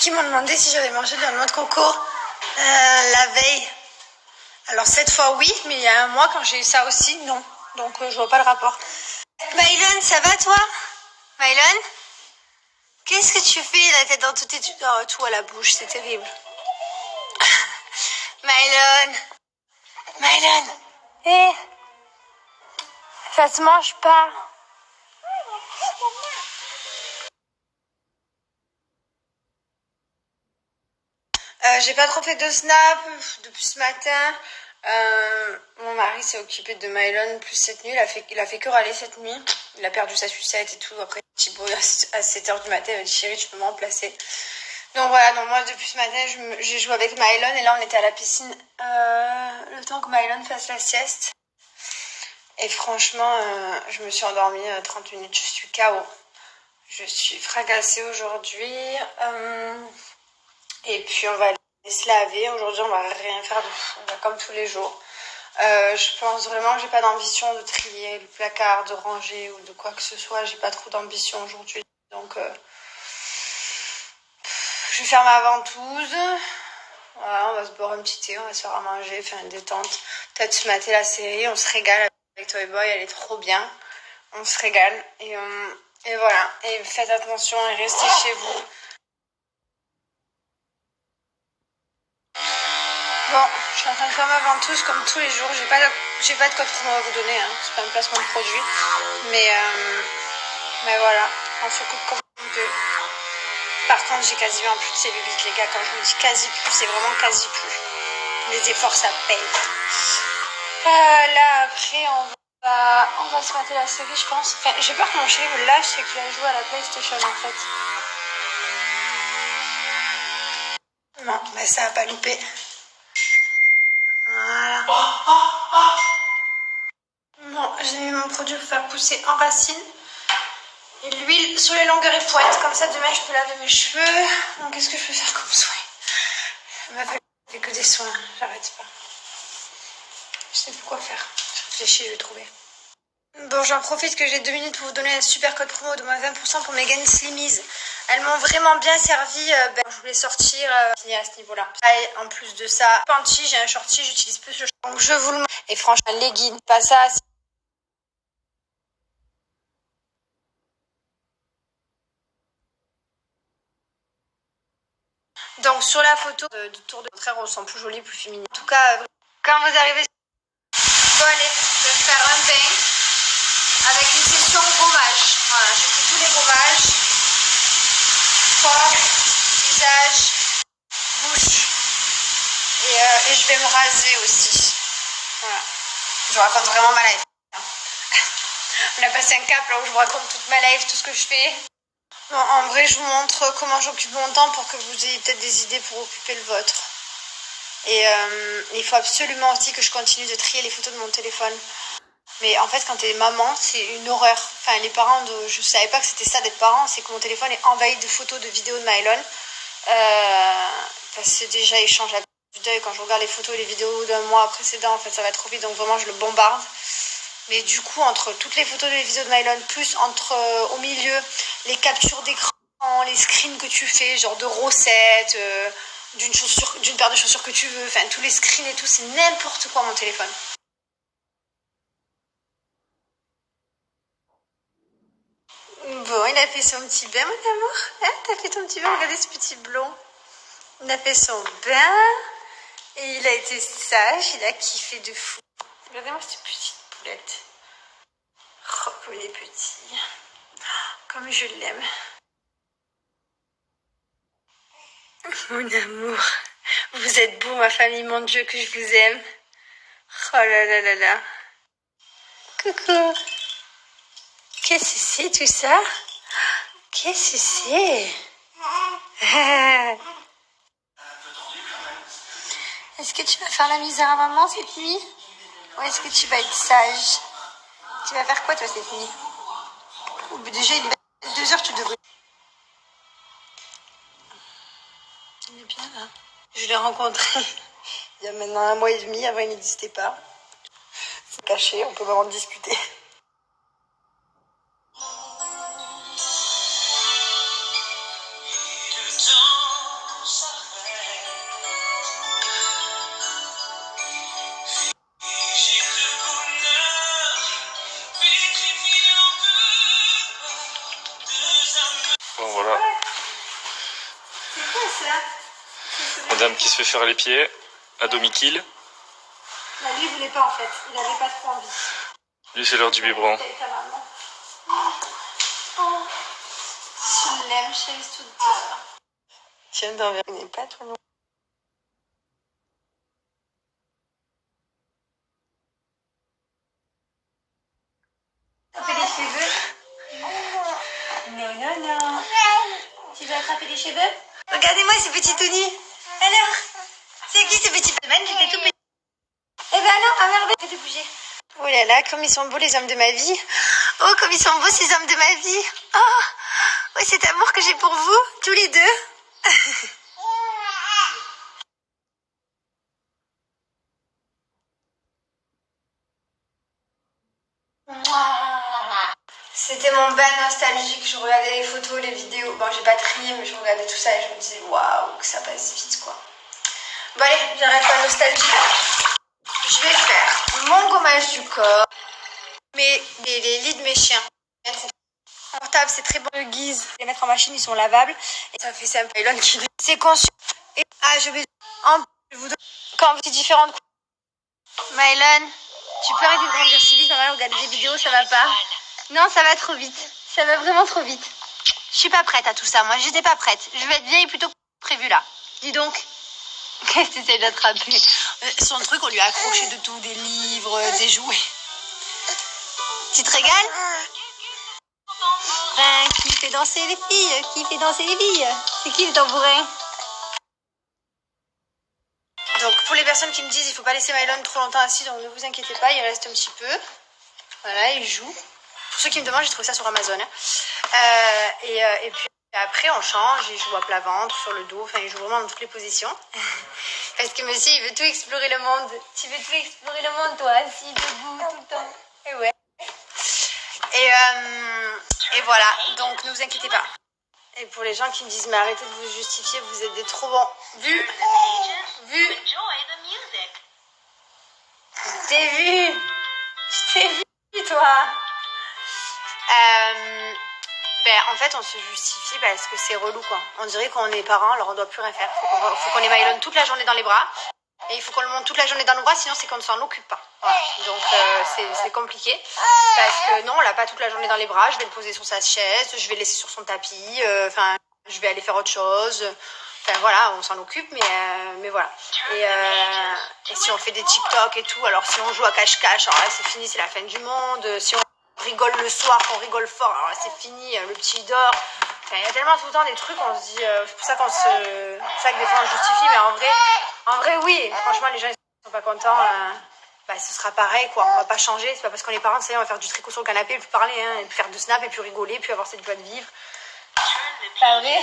qui m'ont demandé si j'avais mangé de la noix de coco la veille. Alors cette fois oui, mais il y a un mois quand j'ai eu ça aussi, non. Donc je vois pas le rapport. Maïlon, ça va toi? Maïlon? Qu'est-ce que tu fais la tête dans tout à la bouche, c'est terrible. Maïlon. Maïlon. Hé, ça se mange pas. J'ai pas trop fait de snap depuis ce matin. Mon mari s'est occupé de Mylon plus cette nuit. Il a fait que râler cette nuit. Il a perdu sa sucette et tout. Après, Thibaut, à 7h du matin, il m'a dit chérie, tu peux me remplacer. Donc voilà, donc moi depuis ce matin, j'ai joué avec Mylon et là on était à la piscine le temps que Mylon fasse la sieste. Et franchement, je me suis endormie 30 minutes. Je suis KO. Je suis fracassée aujourd'hui. Et puis on va aller se laver. Aujourd'hui, on va rien faire de fou. On va comme tous les jours. Je pense vraiment que j'ai pas d'ambition de trier le placard, de ranger ou de quoi que ce soit. J'ai pas trop d'ambition aujourd'hui. Donc, je vais faire ma ventouse. Voilà, on va se boire un petit thé, on va se faire à manger, faire une détente. Peut-être se mater la série. On se régale avec Toy Boy. Elle est trop bien. On se régale. Et voilà. Et faites attention et restez chez vous. Bon, je suis en train de faire ma ventouse comme tous les jours. J'ai pas de code promo à vous donner, hein. C'est pas un placement de produit. Mais voilà, on s'occupe comme on peut. Par contre, j'ai quasiment plus de cellulite, les gars. Quand je me dis quasi plus, c'est vraiment quasi plus. Les efforts, ça paye. Là, après, on va se mater la série, je pense. Enfin, j'ai peur que mon chéri me lâche et qu'il a joué à la PlayStation, en fait. Non, mais ça a pas loupé. Voilà. Bon, j'ai mis mon produit pour faire pousser en racine. Et l'huile sur les longueurs et pointes. Comme ça, demain, je peux laver mes cheveux. Donc, qu'est-ce que je peux faire comme soin? Il m'a fait que des soins. J'arrête pas. Je sais plus quoi faire. Je réfléchis, je vais trouver. Bon, j'en profite que j'ai 2 minutes pour vous donner un super code promo de moins 20% pour mes gaines Slimies. Elles m'ont vraiment bien servi. Je voulais sortir à ce niveau-là. Et en plus de ça, panty, j'ai un shorty, j'utilise plus le short. Donc, je vous le montre. Et franchement, leggings, pas ça. Donc sur la photo de tour de contraire, on sent plus jolie, plus féminine. En tout cas, quand vous arrivez, vous allez faire un bain avec une session gommage. Voilà, j'ai fait tous les gommages. Corps, visage, bouche. Et je vais me raser aussi. Voilà. Je vous raconte vraiment ma life. On a passé un cap là où je vous raconte toute ma life, tout ce que je fais. Non, en vrai, je vous montre comment j'occupe mon temps pour que vous ayez peut-être des idées pour occuper le vôtre. Et il faut absolument aussi que je continue de trier les photos de mon téléphone. Mais en fait, quand t'es maman, c'est une horreur. Enfin, les parents, je savais pas que c'était ça d'être parent. C'est que mon téléphone est envahi de photos, de vidéos de Mylon. Parce que déjà, il change la vue d'œil. Quand je regarde les photos et les vidéos d'un mois précédent, en fait, ça va trop vite. Donc vraiment, je le bombarde. Mais du coup, entre toutes les photos et les vidéos de Mylon, plus au milieu, les captures d'écran, les screens que tu fais, genre de recettes, d'une paire de chaussures que tu veux, enfin tous les screens et tout, c'est n'importe quoi mon téléphone. Bon, il a fait son petit bain, mon amour. Hein, t'as fait ton petit bain, regardez ce petit blond. Il a fait son bain et il a été sage, il a kiffé de fou. Regardez-moi cette petite poulette. Oh, comme il est petit. Comme je l'aime. Mon amour, vous êtes beau, ma famille, mon Dieu, que je vous aime. Oh là là là là. Coucou. Qu'est-ce que c'est tout ça? Qu'est-ce que c'est? Est-ce que tu vas faire la misère à maman cette nuit? Ou est-ce que tu vas être sage? Tu vas faire quoi toi cette nuit? Déjà il est 2h, tu devrais... On est bien là. Je l'ai rencontré il y a maintenant 1 mois et demi, avant il n'existait pas. C'est caché, on peut vraiment discuter. voilà. C'est quoi ça? Madame qui se fait faire les pieds à domicile. Bah, lui, il voulait pas en fait. Il avait pas trop envie. Lui, c'est l'heure du biberon. Ta maman. Oh. Je l'aime, chérie, toute peur. Tiens, d'envers, il n'est pas trop long. Attraper les cheveux. Non, non, non. Tu veux attraper les cheveux? Regardez-moi ce petit Tony. Alors, c'est qui ce petit Batman? J'étais tout petit. Eh ben non, ah merde, arrête de bouger. Oh là là, comme ils sont beaux les hommes de ma vie. Oh, comme ils sont beaux ces hommes de ma vie. Oh, ouais, cet amour que j'ai pour vous, tous les deux. C'était mon bain nostalgique. Je regardais les photos, les vidéos. Bon, j'ai pas trié, mais je regardais tout ça et je me disais waouh, que ça passe vite quoi. Bon, allez, j'arrête la nostalgie. Je vais faire mon gommage du corps, mais les lits de mes chiens. Confortable, c'est très bon de guise. Les mettre en machine, ils sont lavables. Et ça fait ça un pylon qui c'est conçu. Et je vais vous donner quand c'est différentes couleurs. Mylon, tu peux arrêter de grandir si vite, maman, regarder des vidéos, ça va pas. Non, ça va trop vite. Ça va vraiment trop vite. Je suis pas prête à tout ça, moi. J'étais pas prête. Je vais être vieille plutôt que prévu là. Dis donc. Qu'est-ce que tu essaies d'attraper? Son truc, on lui a accroché de tout, des livres, des jouets. Tu te régales? Qui fait danser les filles? Qui fait danser les filles? C'est qui le tambourin? Donc pour les personnes qui me disent il faut pas laisser Mylon trop longtemps assis, donc ne vous inquiétez pas, il reste un petit peu. Voilà, il joue. Pour ceux qui me demandent, j'ai trouvé ça sur Amazon. Et puis après on change, il joue à plat ventre, sur le dos, enfin il joue vraiment dans toutes les positions. Parce que monsieur il veut tout explorer le monde. Tu veux tout explorer le monde toi, assis, debout, tout le temps. Et ouais. Et voilà, donc ne vous inquiétez pas. Et pour les gens qui me disent mais arrêtez de vous justifier, vous êtes des trop bons. Vu. Je t'ai vu toi. En fait on se justifie parce que c'est relou quoi. On dirait qu'on est parents, alors on doit plus rien faire. Faut qu'on ait Mylon toute la journée dans les bras. Et il faut qu'on le monte toute la journée dans nos bras, sinon c'est qu'on ne s'en occupe pas. Voilà. Donc c'est compliqué. Parce que non, on l'a pas toute la journée dans les bras. Je vais le poser sur sa chaise, je vais le laisser sur son tapis. Je vais aller faire autre chose. Enfin voilà, on s'en occupe, mais voilà. Et si on fait des TikTok et tout, alors si on joue à cache-cache, alors là c'est fini, c'est la fin du monde. Si on rigole le soir, qu'on rigole fort, alors là c'est fini, le petit dort. Enfin, il y a tellement tout le temps des trucs, on se dit, c'est pour ça c'est ça que des fois on justifie, mais en vrai oui, franchement les gens ils sont pas contents, ce sera pareil quoi, on va pas changer, c'est pas parce qu'on est parents, ça y est, on va faire du tricot sur le canapé, et puis parler, et puis faire de snap, et puis rigoler, puis avoir cette joie de vivre. Pas vrai?